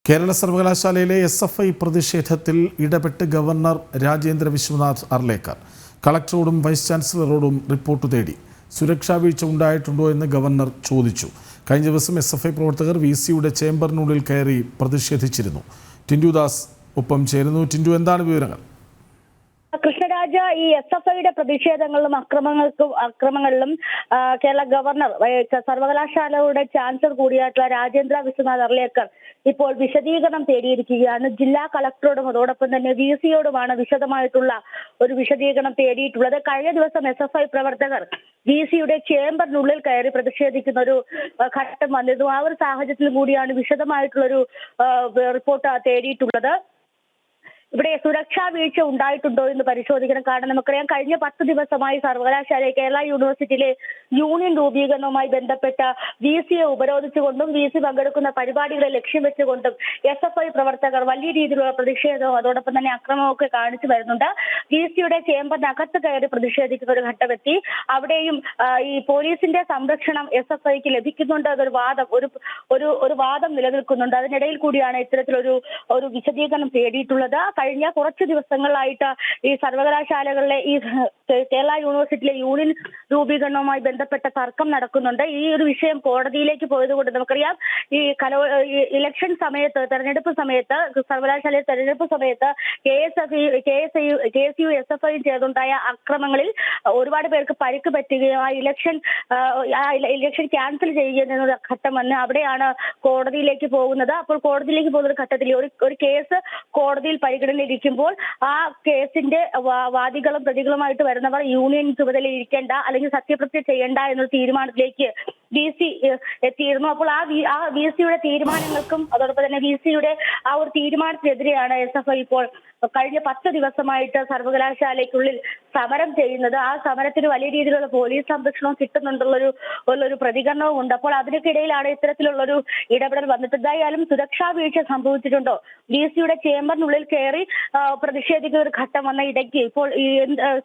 കേരള സർവകലാശാലയിലെ SFI പ്രതിഷേധത്തിൽ ഇടപെട്ട് ഗവർണർ രാജേന്ദ്ര വിശ്വനാഥ് അർലേക്കർ കളക്ടറോടും വൈസ് ചാൻസലറോടും റിപ്പോർട്ട് തേടി. സുരക്ഷാ വീഴ്ച ഉണ്ടായിട്ടുണ്ടോ എന്ന് ഗവർണർ ചോദിച്ചു. കഴിഞ്ഞ ദിവസം SFI പ്രവർത്തകർ VCയുടെ ചേംബറിനുള്ളിൽ കയറി പ്രതിഷേധിച്ചിരുന്നു. ടിൻഡു ദാസ് ഒപ്പം ചേരുന്നു. ടിൻഡു, എന്താണ് വിവരങ്ങൾ? കൃഷ്ണരാജ, ഈ SFIയുടെ പ്രതിഷേധങ്ങളിലും അക്രമങ്ങളിലും കേരള ഗവർണർ സർവകലാശാലയുടെ ചാൻസലർ കൂടിയായിട്ടുള്ള രാജേന്ദ്ര വിശ്വനാഥ് അർലേക്കർ ഇപ്പോൾ വിശദീകരണം തേടിയിരിക്കുകയാണ്. ജില്ലാ കളക്ടറോടും അതോടൊപ്പം തന്നെ VCയോടുമാണ് വിശദമായിട്ടുള്ള ഒരു വിശദീകരണം തേടിയിട്ടുള്ളത്. കഴിഞ്ഞ ദിവസം SFI പ്രവർത്തകർ VCയുടെ ചേംബറിനുള്ളിൽ കയറി പ്രതിഷേധിക്കുന്ന ഒരു ഘട്ടം വന്നിരുന്നു. ആ ഒരു സാഹചര്യത്തിൽ കൂടിയാണ് വിശദമായിട്ടുള്ളൊരു റിപ്പോർട്ട് തേടിയിട്ടുള്ളത്. ഇവിടെ സുരക്ഷാ വീഴ്ച ഉണ്ടായിട്ടുണ്ടോ എന്ന് പരിശോധിക്കണം. കാരണം നമുക്കറിയാം, കഴിഞ്ഞ 10 ദിവസമായി സർവകലാശാല കേരള യൂണിവേഴ്സിറ്റിയിലെ യൂണിയൻ രൂപീകരണവുമായി ബന്ധപ്പെട്ട VCയെ ഉപരോധിച്ചുകൊണ്ടും VC പങ്കെടുക്കുന്ന പരിപാടികളെ ലക്ഷ്യം വെച്ചുകൊണ്ടും SFI പ്രവർത്തകർ വലിയ രീതിയിലുള്ള പ്രതിഷേധവും അതോടൊപ്പം തന്നെ അക്രമമൊക്കെ കാണിച്ചു വരുന്നുണ്ട്. VCയുടെ ചേംബറിനകത്ത് കയറി പ്രതിഷേധിക്കുന്ന ഒരു ഘട്ടമെത്തി. അവിടെയും ഈ പോലീസിന്റെ സംരക്ഷണം SFIക്ക് ലഭിക്കുന്നുണ്ട് എന്നൊരു വാദം നിലനിൽക്കുന്നുണ്ട്. അതിനിടയിൽ കൂടിയാണ് ഇത്തരത്തിലൊരു വിശദീകരണം തേടിയിട്ടുള്ളത്. കഴിഞ്ഞ കുറച്ച് ദിവസങ്ങളായിട്ട് ഈ സർവകലാശാലകളിലെ ഈ കേരള യൂണിവേഴ്സിറ്റിയിലെ യൂണിയൻ രൂപീകരണവുമായി ബന്ധപ്പെട്ട തർക്കം നടക്കുന്നുണ്ട്. ഈ ഒരു വിഷയം കോടതിയിലേക്ക് പോയതുകൊണ്ട് നമുക്കറിയാം, ഈ ഇലക്ഷൻ സമയത്ത്, തെരഞ്ഞെടുപ്പ് സമയത്ത്, സർവകലാശാലയിലെ തെരഞ്ഞെടുപ്പ് സമയത്ത് KSU SFI ചേർന്നുണ്ടായ അക്രമങ്ങളിൽ ഒരുപാട് പേർക്ക് പരിക്ക് പറ്റുകയും ആ ഇലക്ഷൻ ക്യാൻസൽ ചെയ്യുകയും എന്ന ഘട്ടം വന്ന് അവിടെയാണ് കോടതിയിലേക്ക് പോകുന്നത്. അപ്പോൾ കോടതിയിലേക്ക് പോകുന്ന ഘട്ടത്തിൽ ഒരു കേസ് കോടതിയിൽ പരിഗണനയിലിരിക്കുമ്പോൾ ആ കേസിന്റെ വാദികളും പ്രതികളുമായിട്ട് വരുന്നവർ യൂണിയൻ ചുമതലയിൽ ഇരിക്കേണ്ട അല്ലെങ്കിൽ സത്യപ്രതിജ്ഞ ചെയ്യേണ്ട എന്നൊരു തീരുമാനത്തിലേക്ക് VC എത്തിയിരുന്നു. അപ്പോൾ ആ VCയുടെ തീരുമാനങ്ങൾക്കും അതോടൊപ്പം തന്നെ VCയുടെ ആ ഒരു തീരുമാനത്തിനെതിരെയാണ് SFI ഇപ്പോൾ കഴിഞ്ഞ 10 ദിവസമായിട്ട് സർവകലാശാലയ്ക്കുള്ളിൽ സമരം ചെയ്യുന്നത്. ആ സമരത്തിന് വലിയ രീതിയിലുള്ള പോലീസ് സംരക്ഷണവും കിട്ടുന്നുണ്ടുള്ളൊരു പ്രതികരണവും ഉണ്ട്. അപ്പോൾ അതിനൊക്കിടയിലാണ് ഇത്തരത്തിലുള്ളൊരു ഇടപെടൽ വന്നിട്ട്. എന്തായാലും സുരക്ഷാ വീഴ്ച സംഭവിച്ചിട്ടുണ്ടോ? VCയുടെ ചേംബറിനുള്ളിൽ കയറി പ്രതിഷേധിക്കുന്ന ഒരു ഘട്ടം വന്ന ഇടയ്ക്ക് ഇപ്പോൾ ഈ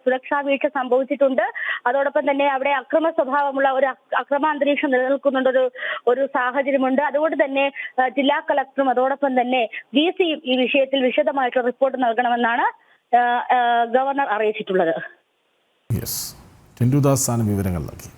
സുരക്ഷാ വീഴ്ച സംഭവിച്ചിട്ടുണ്ട്. അതോടൊപ്പം തന്നെ അവിടെ അക്രമ സ്വഭാവമുള്ള ഒരു അക്രമാന്തരീക്ഷം നിലനിൽക്കുന്നുണ്ട് ഒരു സാഹചര്യമുണ്ട്. അതുകൊണ്ട് തന്നെ ജില്ലാ കളക്ടറും അതോടൊപ്പം തന്നെ VC ഈ വിഷയത്തിൽ വിശദമായിട്ടുള്ള റിപ്പോർട്ട് നൽകണമെന്നാണ് ഗവർണർ അറിയിച്ചിട്ടുള്ളത്. ടിൻഡു ദാസ് ആണ് വിവരങ്ങൾ നൽകി.